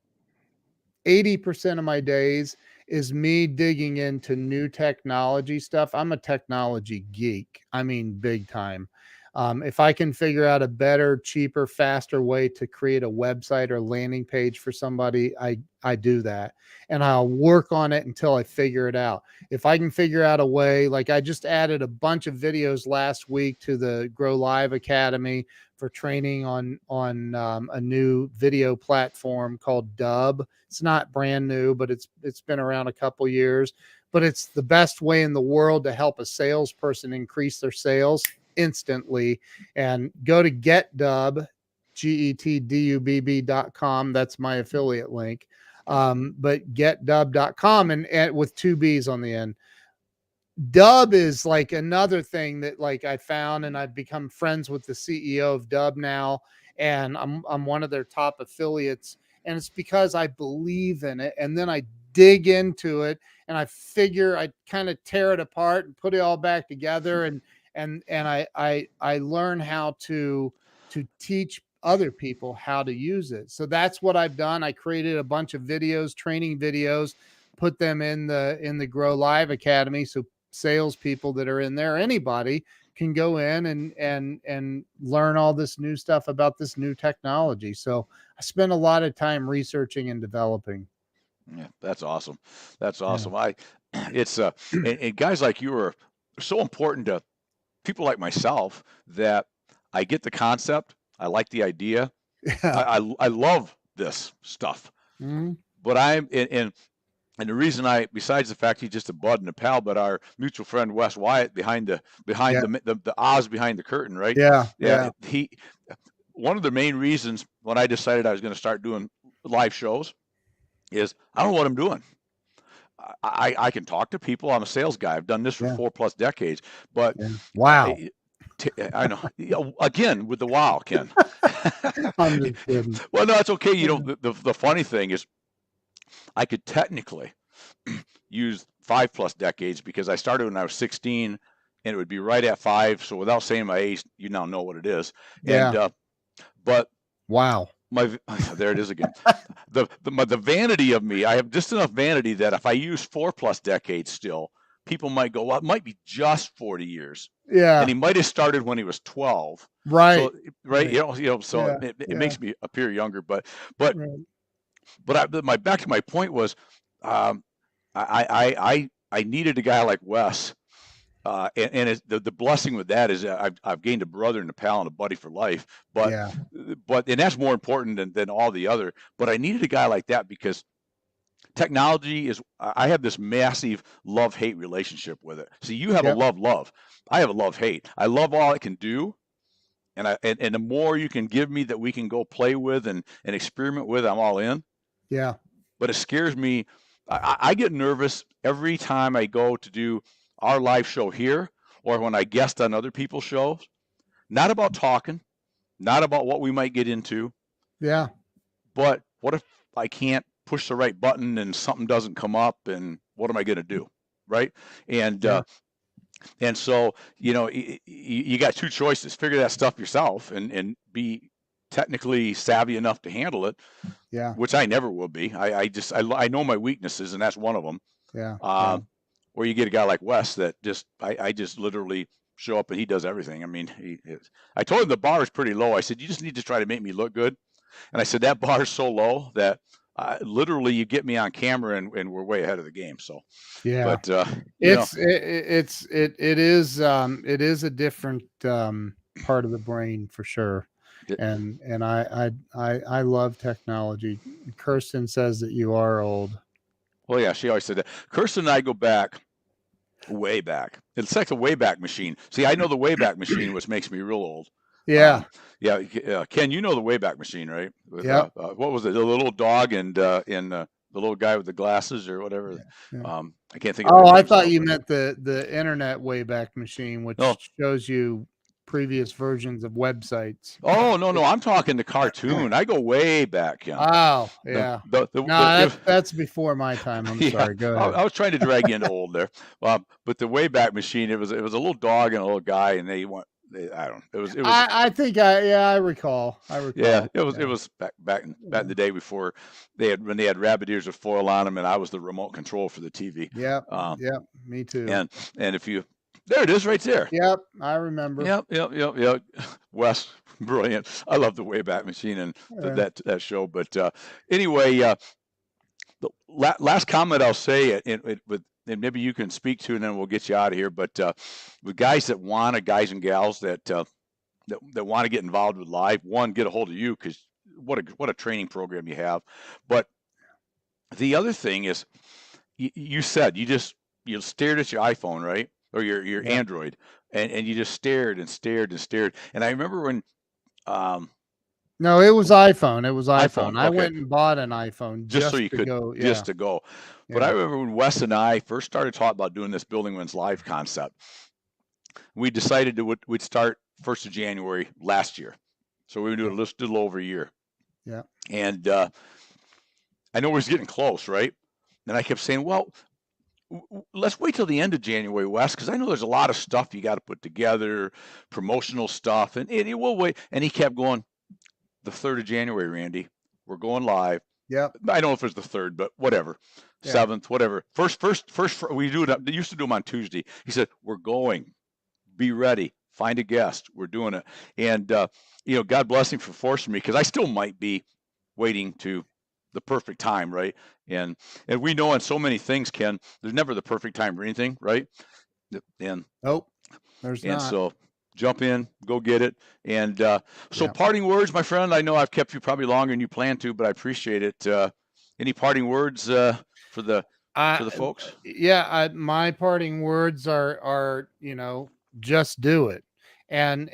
80% of my days is me digging into new technology stuff. I'm a technology geek. I mean, big time. If I can figure out a better, cheaper, faster way to create a website or landing page for somebody, I do that. And I'll work on it until I figure it out. If I can figure out a way, like I just added a bunch of videos last week to the Grow Live Academy for training on a new video platform called Dub. It's not brand new, but it's been around a couple years. But it's the best way in the world to help a salesperson increase their sales instantly. And go to GetDub, GetDubb.com. That's my affiliate link. But GetDub.com, and with 2 B's on the end. Dub is like another thing that like I found, and I've become friends with the CEO of Dub now, and I'm one of their top affiliates, and it's because I believe in it. And then I dig into it, and I figure I kind of tear it apart and put it all back together, and I learn how to teach other people how to use it. So that's what I've done. I created a bunch of videos, training videos, put them in the Grow Live Academy, so salespeople that are in there, anybody can go in and learn all this new stuff about this new technology. So I spend a lot of time researching and developing. Yeah, that's awesome. That's awesome. Yeah. It's and guys like you are so important to people like myself that I get the concept. I like the idea. Yeah. I love this stuff. Mm-hmm. But I'm in. And the reason besides the fact he's just a bud and a pal, but our mutual friend Wes Wyatt behind the Oz behind the curtain, right? Yeah. One of the main reasons when I decided I was going to start doing live shows is I don't know what I'm doing. I can talk to people. I'm a sales guy. I've done this for 4+ decades. But wow. I know. Again, with the wow, Ken. I'm just kidding. Well, no, it's okay. You know, the funny thing is, I could technically use 5+ decades because I started when I was 16, and it would be right at 5. So without saying my age, you now know what it is. Yeah. And, but wow. there it is again. The vanity of me, I have just enough vanity that if I use 4+ decades still, people might go, well, it might be just 40 years. Yeah. And he might have started when he was 12. Right. So, right. So Yeah. it makes me appear younger, but Right. back to my point was, I needed a guy like Wes. And the blessing with that is I've gained a brother and a pal and a buddy for life, but and that's more important than all the other. But I needed a guy like that because technology I have this massive love-hate relationship with it. See, you have a love. I have a love-hate. I love all it can do. And the more you can give me that we can go play with and experiment with, I'm all in. Yeah. But it scares me. I get nervous every time I go to do our live show here or when I guest on other people's shows. Not about talking, not about what we might get into. Yeah. But what if I can't push the right button and something doesn't come up, and what am I going to do? Right. And so, you got two choices: figure that stuff yourself and be technically savvy enough to handle it. Yeah. Which I never will be. I know my weaknesses, and that's one of them. Yeah. Or you get a guy like Wes that I just literally show up and he does everything. I mean, I told him the bar is pretty low. I said, you just need to try to make me look good. And I said, that bar is so low that literally you get me on camera and we're way ahead of the game. So, yeah, but it is a different part of the brain for sure. And I love technology. Kirsten says that you are old. Well, yeah, she always said that. Kirsten and I go back, way back. It's like a Wayback Machine. See, I know the Wayback Machine, which makes me real old. Yeah. Ken, you know the Wayback Machine, right? Yeah. What was it? The little dog and the little guy with the glasses or whatever. Yeah. I can't think of it. Oh, I thought you meant the internet Wayback Machine, which shows you previous versions of websites. Oh, no, I'm talking the cartoon. I go way back, Ken. Oh, yeah. That's before my time. I'm sorry. Go ahead. I was trying to drag you into old there. But the Wayback Machine, it was a little dog and a little guy, and I don't know. It was. I think I recall. Yeah, it was back in the day before when they had rabbit ears with foil on them, and I was the remote control for the TV. Yeah. Me too. And if you. There it is right there. Yep, I remember. Yep. Wes, brilliant. I love the Wayback Machine and that show. But anyway, the last comment I'll say, and maybe you can speak to, and then we'll get you out of here. But with guys and gals that want to get involved with live, get a hold of you because what a training program you have. But the other thing is, you said you stared at your iPhone, right? Or your Android, and you just stared and stared and stared. And I remember when, no, it was iPhone. It was iPhone. Okay. I went and bought an iPhone just so you could go. Just to go. But I remember when Wes and I first started talking about doing this Building Wins Live concept. We decided we'd start 1st of January last year, so we would do it a little over a year. Yeah. And I know we're getting close, right? And I kept saying, well, let's wait till the end of January, Wes, because I know there's a lot of stuff you got to put together, promotional stuff, and we'll wait. And he kept going, the 3rd of January, Randy, we're going live. Yeah. I don't know if it's the 3rd, but whatever. 7th, whatever. First, we do it. They used to do them on Tuesday. He said, we're going. Be ready. Find a guest. We're doing it. And, God bless him for forcing me, because I still might be waiting to the perfect time, right? And we know on so many things, Ken, there's never the perfect time for anything, right? And nope, there's not. And so jump in, go get it. And parting words, my friend. I know I've kept you probably longer than you planned to, but I appreciate it. Any parting words for the folks? Yeah, my parting words are just do it. And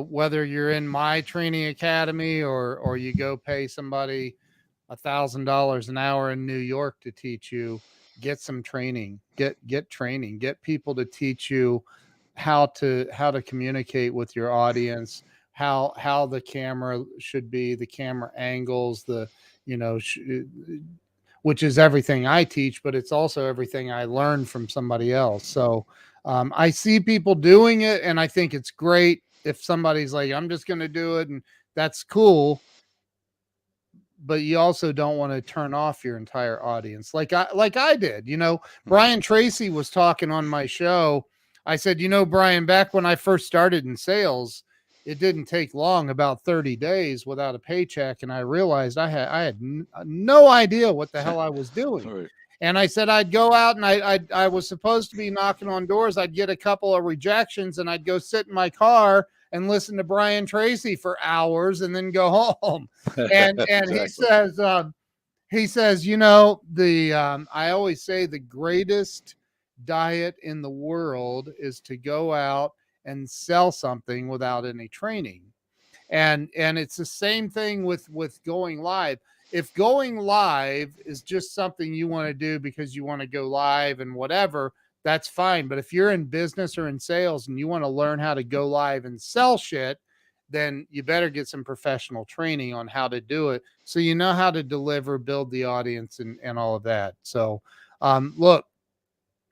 whether you're in my training academy or you go pay somebody $1,000 an hour in New York to teach you, get some training, get training, get people to teach you how to communicate with your audience, how the camera should be, the camera angles, which is everything I teach, but it's also everything I learned from somebody else. So I see people doing it, and I think it's great if somebody's like, I'm just going to do it, and that's cool. but you also don't want to turn off your entire audience like I did. Brian Tracy was talking on my show. I said, Brian, back when I first started in sales, it didn't take long, about 30 days without a paycheck, and I realized I had no idea what the hell I was doing. Right. And I said I'd go out and I was supposed to be knocking on doors. I'd get a couple of rejections, and I'd go sit in my car and listen to Brian Tracy for hours and then go home. And Exactly. he says, I always say the greatest diet in the world is to go out and sell something without any training. And it's the same thing with going live. If going live is just something you want to do because you want to go live and whatever, that's fine. But if you're in business or in sales and you want to learn how to go live and sell shit, then you better get some professional training on how to do it, so you know how to deliver, build the audience, and all of that. So look,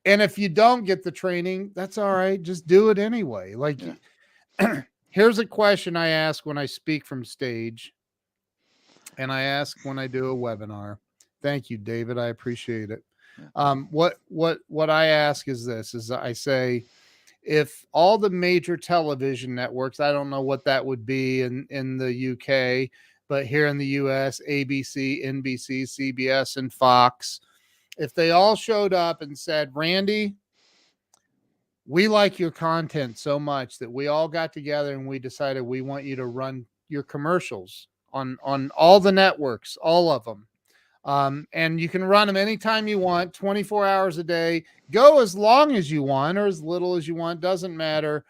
and if you don't get the training, that's all right. Just do it anyway. Like, here's a question I ask when I speak from stage, and I ask when I do a webinar. Thank you, David. I appreciate it. What I ask is this: is I say, if all the major television networks, I don't know what that would be in the UK, but here in the US, ABC, NBC, CBS, and Fox, if they all showed up and said, Randy, we like your content so much that we all got together and we decided we want you to run your commercials on all the networks, all of them. And you can run them anytime you want, 24 hours a day. Go as long as you want or as little as you want. Doesn't matter.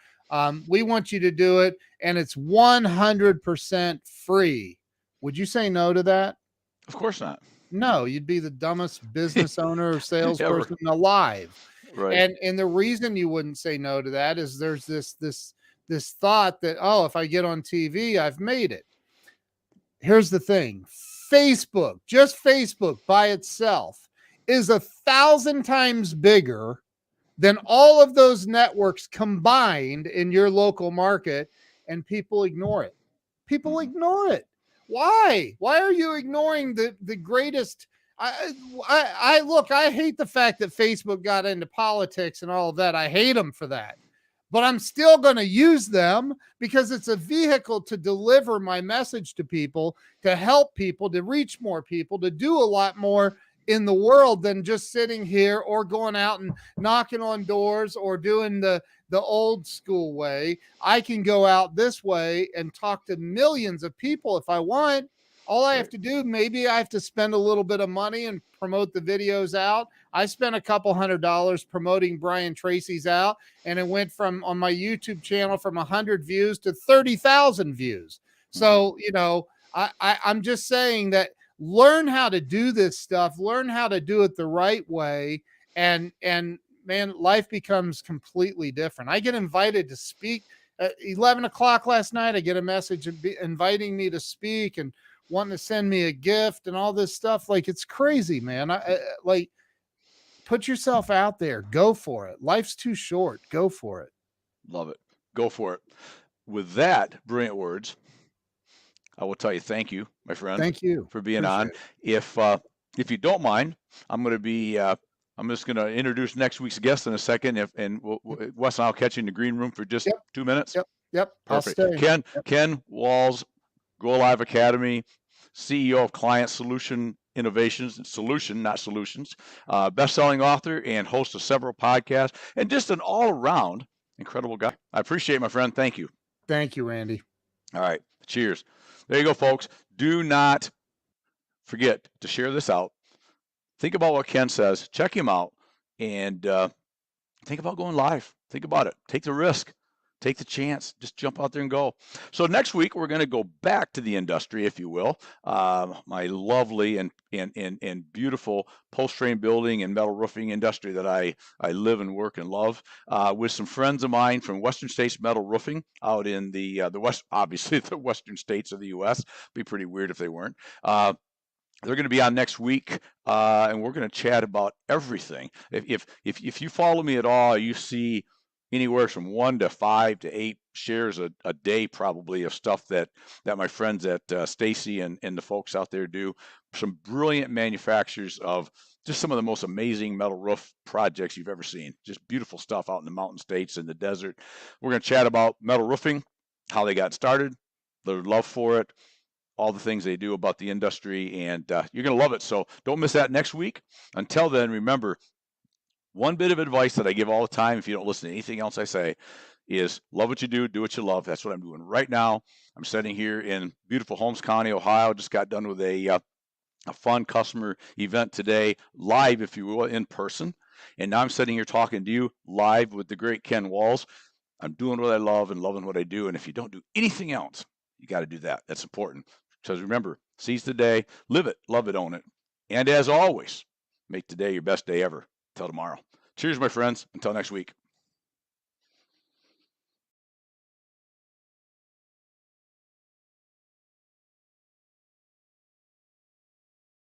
We want you to do it, and it's 100% free. Would you say no to that? Of course not. No, you'd be the dumbest business owner or salesperson alive. Right. And the reason you wouldn't say no to that is there's this thought that, oh, if I get on TV, I've made it. Here's the thing. Facebook, just Facebook by itself, is 1,000 times bigger than all of those networks combined in your local market, and people ignore it. People ignore it. Why? Why are you ignoring the greatest? I hate the fact that Facebook got into politics and all of that. I hate them for that. But I'm still going to use them because it's a vehicle to deliver my message to people, to help people, to reach more people, to do a lot more in the world than just sitting here or going out and knocking on doors or doing the old school way. I can go out this way and talk to millions of people if I want. All I have to do, maybe I have to spend a little bit of money and promote the videos out. I spent a couple $100 promoting Brian Tracy's out, and it went from, on my YouTube channel, from 100 views to 30,000 views. So, I'm just saying that learn how to do this stuff, learn how to do it the right way. And man, life becomes completely different. I get invited to speak at 11 o'clock last night. I get a message inviting me to speak and wanting to send me a gift and all this stuff. Like, it's crazy, man. I like, put yourself out there, go for it. Life's too short. Go for it. Love it. Go for it. With that brilliant words, I will tell you, thank you, my friend. Thank you for being on. If you don't mind, I'm going to be, I'm just going to introduce next week's guest in a second. Wes and I'll catch you in the green room for just 2 minutes. Yep. Perfect. Ken Walls, Grow Live Academy, CEO of Client Solution Innovations, Solution, not Solutions, best-selling author and host of several podcasts, and just an all-around incredible guy. I appreciate it, my friend. Thank you. Thank you, Randy. All right. Cheers. There you go, folks. Do not forget to share this out. Think about what Ken says. Check him out, and think about going live. Think about it. Take the risk. Take the chance. Just jump out there and go. So next week, we're going to go back to the industry, if you will. My lovely and beautiful post-frame building and metal roofing industry that I live and work and love, with some friends of mine from Western States Metal Roofing out in the West, obviously the Western states of the U.S. Be pretty weird if they weren't. They're going to be on next week, and we're going to chat about everything. If you follow me at all, you see anywhere from 1 to 5 to 8 shares a day probably of stuff that my friends at Stacy and the folks out there do. Some brilliant manufacturers of just some of the most amazing metal roof projects you've ever seen. Just beautiful stuff out in the mountain states and the desert. We're going to chat about metal roofing, how they got started, their love for it, all the things they do about the industry, and you're going to love it. So don't miss that next week. Until then, remember, one bit of advice that I give all the time, if you don't listen to anything else I say, is love what you do what you love. That's what I'm doing right now. I'm sitting here in beautiful Holmes County, Ohio. Just got done with a fun customer event today, live, if you will, in person. And now I'm sitting here talking to you live with the great Ken Walls. I'm doing what I love and loving what I do. And if you don't do anything else, you got to do that. That's important. Because remember, seize the day, live it, love it, own it. And as always, make today your best day ever. Till tomorrow. Cheers, my friends. Until next week.